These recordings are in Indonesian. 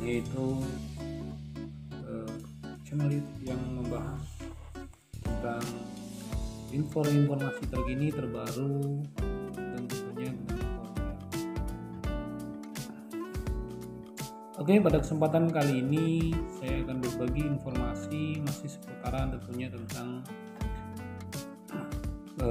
yaitu channel yang membahas tentang informasi terkini, terbaru, dan tentunya tentang tutorial. Oke, pada kesempatan kali ini saya akan berbagi informasi masih seputaran tentunya tentang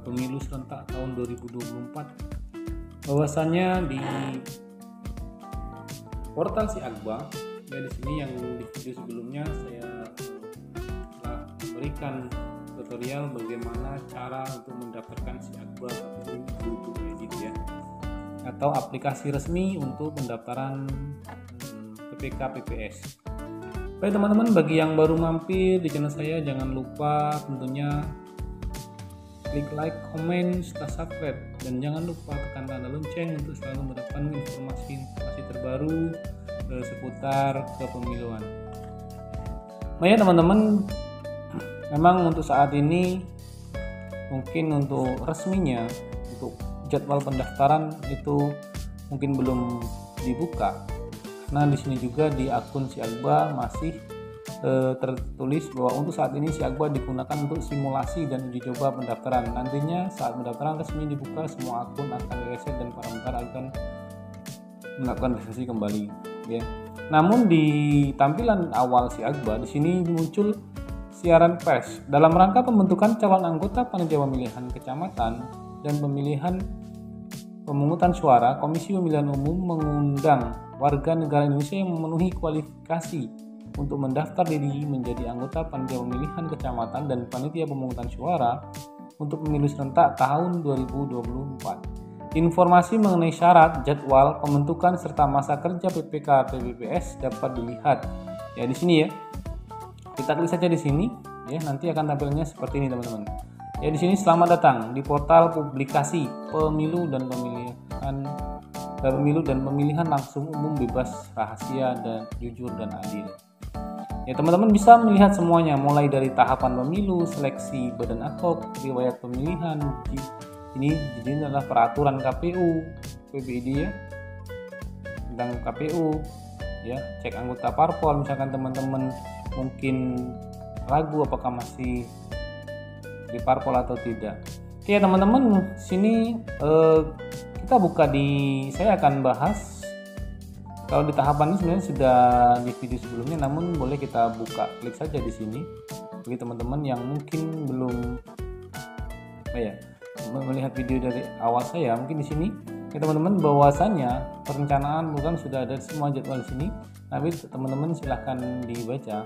pemilu serentak tahun 2024. Bahwasannya di portal Si Akbar, ya di sini yang di video sebelumnya saya telah memberikan tutorial bagaimana cara untuk mendaftarkan Si Akbar KPU.id ya, atau aplikasi resmi untuk pendaftaran PPK PPS. Baik teman-teman, bagi yang baru mampir di channel saya, jangan lupa tentunya klik like, komen, serta subscribe, dan jangan lupa tekan tanda lonceng untuk selalu mendapatkan informasi terbaru seputar kepemiluan. Nah ya teman-teman, memang untuk saat ini mungkin untuk resminya untuk jadwal pendaftaran itu mungkin belum dibuka. Nah di sini juga di akun Si Akbar masih tertulis bahwa untuk saat ini Si Akbar digunakan untuk simulasi dan uji coba pendaftaran. Nantinya saat pendaftaran resmi dibuka, semua akun akan direset dan para pendaftar akan melakukan registrasi kembali. Ya. Namun di tampilan awal Si Akbar di sini muncul siaran pers dalam rangka pembentukan calon anggota panitia pemilihan kecamatan dan pemilihan pemungutan suara. Komisi Pemilihan Umum mengundang warga negara Indonesia yang memenuhi kualifikasi untuk mendaftar diri menjadi anggota panitia pemilihan kecamatan dan panitia pemungutan suara untuk pemilu serentak tahun 2024. Informasi mengenai syarat, jadwal, pembentukan serta masa kerja PPK PPS dapat dilihat ya di sini ya. Kita klik saja di sini ya, nanti akan tampilnya seperti ini teman-teman. Ya di sini selamat datang di portal publikasi pemilu dan pemilihan langsung umum bebas, rahasia dan jujur dan adil. Ya teman-teman bisa melihat semuanya mulai dari tahapan pemilu, seleksi badan ad hoc, riwayat pemilihan. Ini adalah peraturan KPU PBID ya, tentang KPU ya, cek anggota parpol misalkan teman-teman mungkin ragu apakah masih di parpol atau tidak. Oke teman-teman, sini kita buka saya akan bahas. Kalau di tahapan ini sebenarnya sudah di video sebelumnya, namun boleh kita buka, klik saja di sini bagi teman-teman yang mungkin belum melihat video dari awal saya. Mungkin di sini ya teman-teman, bahwasannya perencanaan bukan sudah ada semua jadwal di sini, tapi teman-teman silahkan dibaca.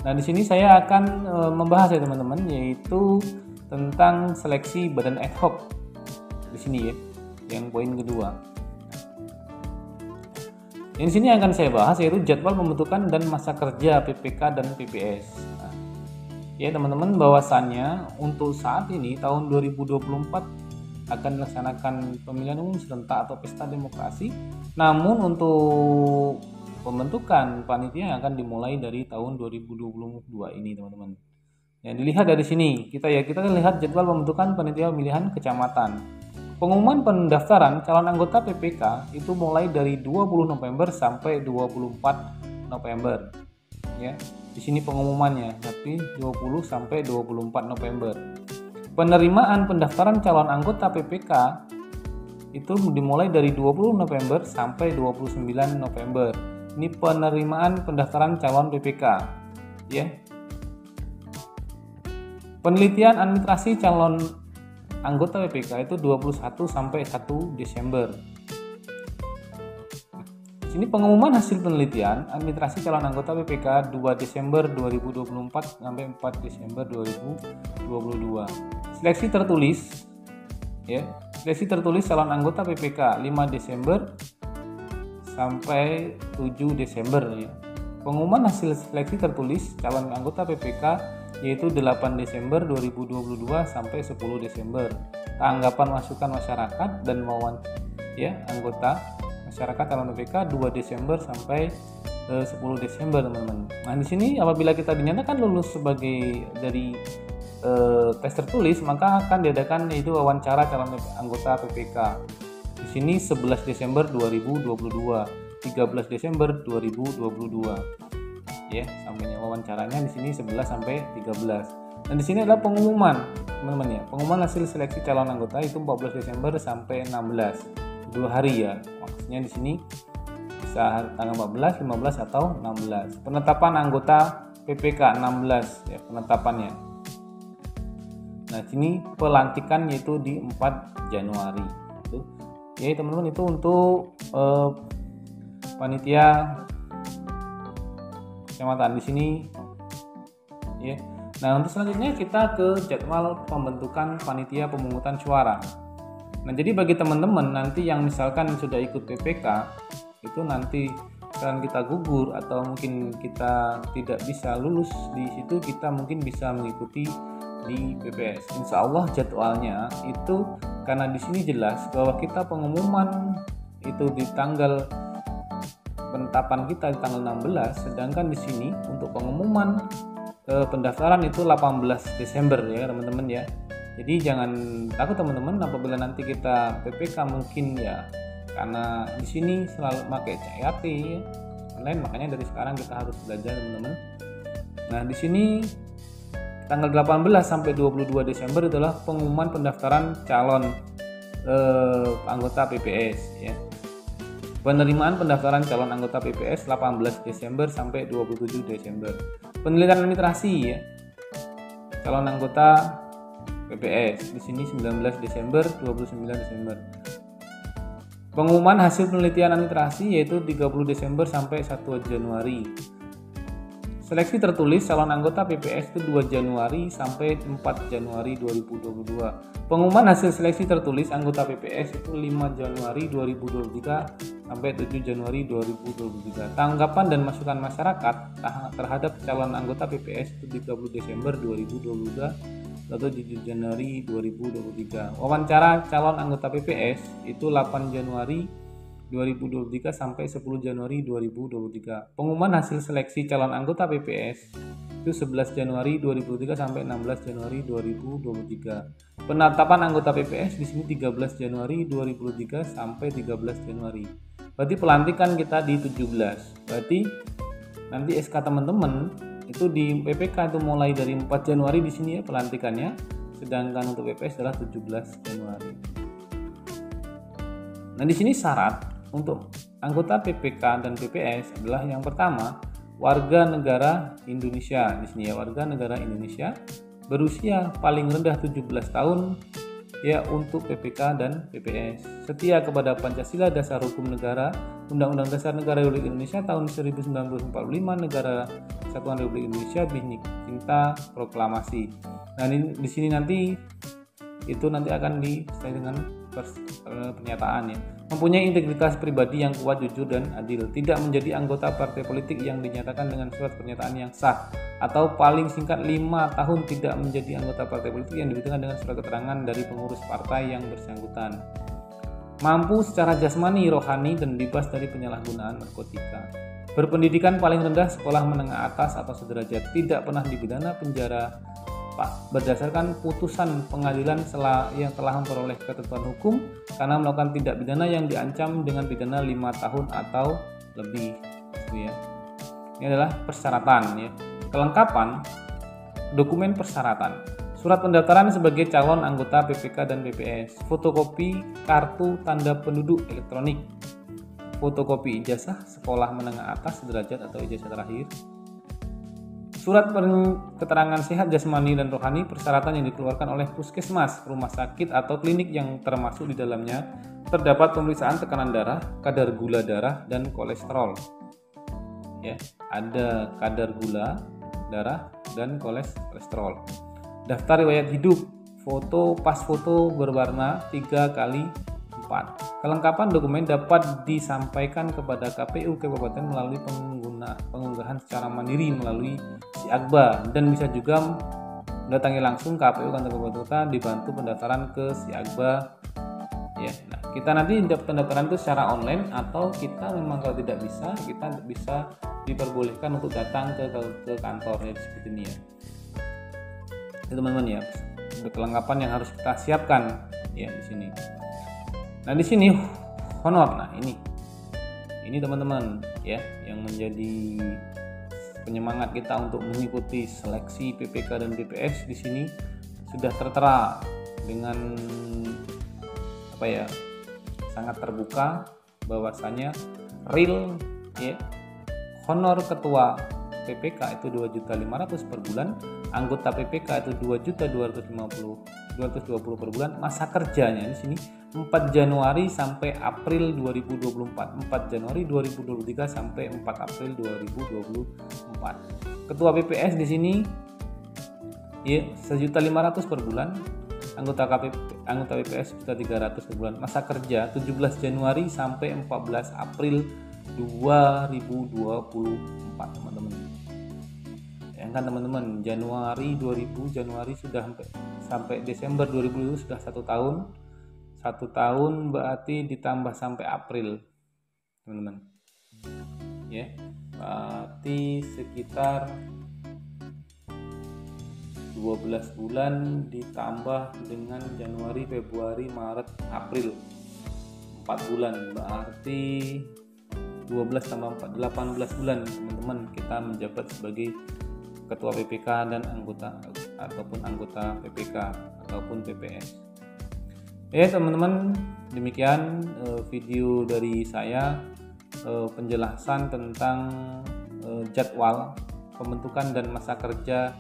Nah di sini saya akan membahas ya teman-teman, yaitu tentang seleksi badan ad hoc di sini ya, yang poin kedua. Yang di sini akan saya bahas yaitu jadwal pembentukan dan masa kerja PPK dan PPS. Nah, ya teman-teman, bahwasannya untuk saat ini tahun 2024 akan dilaksanakan pemilihan umum serentak atau pesta demokrasi. Namun untuk pembentukan panitia akan dimulai dari tahun 2022 ini teman-teman. Yang dilihat dari sini kita akan lihat jadwal pembentukan panitia pemilihan kecamatan. Pengumuman pendaftaran calon anggota PPK itu mulai dari 20 November sampai 24 November. Ya, di sini pengumumannya, tapi 20 sampai 24 November. Penerimaan pendaftaran calon anggota PPK itu dimulai dari 20 November sampai 29 November. Ini penerimaan pendaftaran calon PPK. Ya. Penelitian administrasi calon anggota PPK itu 21 sampai 1 Desember. Sini pengumuman hasil penelitian administrasi calon anggota PPK 2 Desember 2024 sampai 4 Desember 2022. Seleksi tertulis ya. Seleksi tertulis calon anggota PPK 5 Desember sampai 7 Desember ya. Pengumuman hasil seleksi tertulis calon anggota PPK yaitu 8 Desember 2022 sampai 10 Desember. Tanggapan masukan masyarakat dan anggota masyarakat calon PPK 2 Desember sampai 10 Desember teman-teman. Nah di sini apabila kita dinyatakan lulus sebagai dari tes tertulis, maka akan diadakan yaitu wawancara calon anggota PPK. Di sini 11 Desember 2022. 13 Desember 2022. Ya, sampainya wawancaranya di sini 11 sampai 13. Dan di sini adalah pengumuman, teman-teman ya. Pengumuman hasil seleksi calon anggota itu 14 Desember sampai 16. 2 hari ya. Maksudnya di sini bisa tanggal 14, 15 atau 16. Penetapan anggota PPK 16 ya penetapannya. Nah, sini pelantikan yaitu di 4 Januari. Itu ya teman-teman, itu untuk panitia kecamatan di sini ya. Nah, untuk selanjutnya kita ke jadwal pembentukan panitia pemungutan suara. Nah, jadi bagi teman-teman nanti yang misalkan sudah ikut PPK itu nanti misalkan kita gugur atau mungkin kita tidak bisa lulus di situ, kita mungkin bisa mengikuti di PPS. Insya Allah jadwalnya itu, karena di sini jelas bahwa kita pengumuman itu di tanggal penetapan kita di tanggal 16, sedangkan di sini untuk pengumuman pendaftaran itu 18 Desember ya teman-teman ya. Jadi jangan takut teman-teman apabila nanti kita PPK mungkin ya, karena di sini selalu pakai CAT ya, online, makanya dari sekarang kita harus belajar teman-teman. Nah, di sini tanggal 18 sampai 22 Desember adalah pengumuman pendaftaran calon anggota PPS ya. Penerimaan pendaftaran calon anggota PPS 18 Desember sampai 27 Desember. Penelitian administrasi ya. Calon anggota PPS di sini 19 Desember, 29 Desember. Pengumuman hasil penelitian administrasi yaitu 30 Desember sampai 1 Januari. Seleksi tertulis calon anggota PPS itu 2 Januari sampai 4 Januari 2022. Pengumuman hasil seleksi tertulis anggota PPS itu 5 Januari 2023 sampai 7 Januari 2023. Tanggapan dan masukan masyarakat terhadap calon anggota PPS itu 30 Desember 2022 atau 7 Januari 2023. Wawancara calon anggota PPS itu 8 Januari 2023 sampai 10 Januari 2023. Pengumuman hasil seleksi calon anggota PPS itu 11 Januari 2023 sampai 16 Januari 2023. Penetapan anggota PPS di sini 13 Januari 2023 sampai 13 Januari. Berarti pelantikan kita di 17. Berarti nanti SK teman-teman itu di PPK itu mulai dari 4 Januari di sini ya pelantikannya, sedangkan untuk PPS adalah 17 Januari. Nah, di sini syarat untuk anggota PPK dan PPS adalah yang pertama, warga negara Indonesia. Di sini ya, warga negara Indonesia berusia paling rendah 17 tahun ya untuk PPK dan PPS. Setia kepada Pancasila Dasar Hukum Negara, Undang-Undang Dasar Negara Republik Indonesia tahun 1945, Negara Kesatuan Republik Indonesia, Bhinneka Proklamasi. Nah, di sini nanti itu nanti akan disertai dengan pernyataan ya. Mempunyai integritas pribadi yang kuat, jujur dan adil, tidak menjadi anggota partai politik yang dinyatakan dengan surat pernyataan yang sah, atau paling singkat 5 tahun tidak menjadi anggota partai politik yang dibuktikan dengan surat keterangan dari pengurus partai yang bersangkutan. Mampu secara jasmani, rohani dan bebas dari penyalahgunaan narkotika. Berpendidikan paling rendah sekolah menengah atas atau sederajat, tidak pernah dipidana penjara berdasarkan putusan pengadilan yang telah memperoleh ketentuan hukum karena melakukan tindak pidana yang diancam dengan pidana 5 tahun atau lebih gitu ya. Ini adalah persyaratan ya. Kelengkapan dokumen persyaratan. Surat pendaftaran sebagai calon anggota PPK dan PPS, fotokopi kartu tanda penduduk elektronik, fotokopi ijazah sekolah menengah atas sederajat atau ijazah terakhir, surat keterangan sehat jasmani dan rohani, persyaratan yang dikeluarkan oleh puskesmas, rumah sakit atau klinik yang termasuk di dalamnya terdapat pemeriksaan tekanan darah, kadar gula darah dan kolesterol. Ya, ada kadar gula darah dan kolesterol. Daftar riwayat hidup, foto pas foto berwarna 3x4. Kelengkapan dokumen dapat disampaikan kepada KPU Kabupaten melalui pengunggahan secara mandiri melalui si Akba, dan bisa juga mendatangi langsung KPU kantor kabupaten kota dibantu pendaftaran ke si Akba ya. Nah, kita nanti pendaftaran itu secara online, atau kita memang kalau tidak bisa, kita bisa diperbolehkan untuk datang ke kantor ya, seperti ini ya. Itu teman-teman ya, kelengkapan yang harus kita siapkan ya di sini. Nah, di sini honor. Nah, ini Ini teman-teman ya yang menjadi penyemangat kita untuk mengikuti seleksi PPK dan PPS di sini sudah tertera dengan sangat terbuka bahwasanya real ya honor ketua PPK itu 2.500.000 per bulan, anggota PPK itu 2.220 per bulan. Masa kerjanya di sini 4 Januari sampai April 2024, 4 Januari 2023 sampai 4 April 2024. Ketua PPS di sini ya 1.500.000 per bulan, anggota PPS 1.300.000 per bulan. Masa kerja 17 Januari sampai 14 April 2024 teman-teman. Ya kan teman-teman, Januari sudah sampai Desember 2020 sudah 1 tahun. 1 tahun berarti ditambah sampai April teman-teman. Ya, berarti sekitar 12 bulan ditambah dengan Januari, Februari, Maret, April 4 bulan berarti 12 tambah 4 18 bulan teman-teman kita menjabat sebagai ketua PPK dan anggota PPK ataupun PPS. Ya teman-teman, demikian video dari saya penjelasan tentang jadwal pembentukan dan masa kerja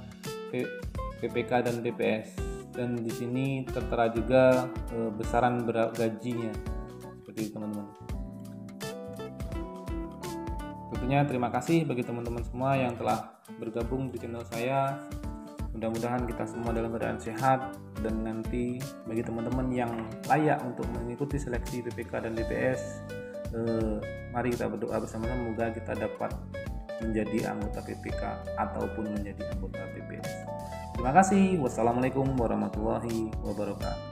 PPK dan PPS, dan di sini tertera juga besaran gajinya seperti itu teman-teman. Tentunya terima kasih bagi teman-teman semua yang telah bergabung di channel saya. Mudah-mudahan kita semua dalam keadaan sehat, dan nanti bagi teman-teman yang layak untuk mengikuti seleksi PPK dan DPS, mari kita berdoa bersama-sama semoga kita dapat menjadi anggota PPK ataupun menjadi anggota PPS. Terima kasih. Wassalamualaikum warahmatullahi wabarakatuh.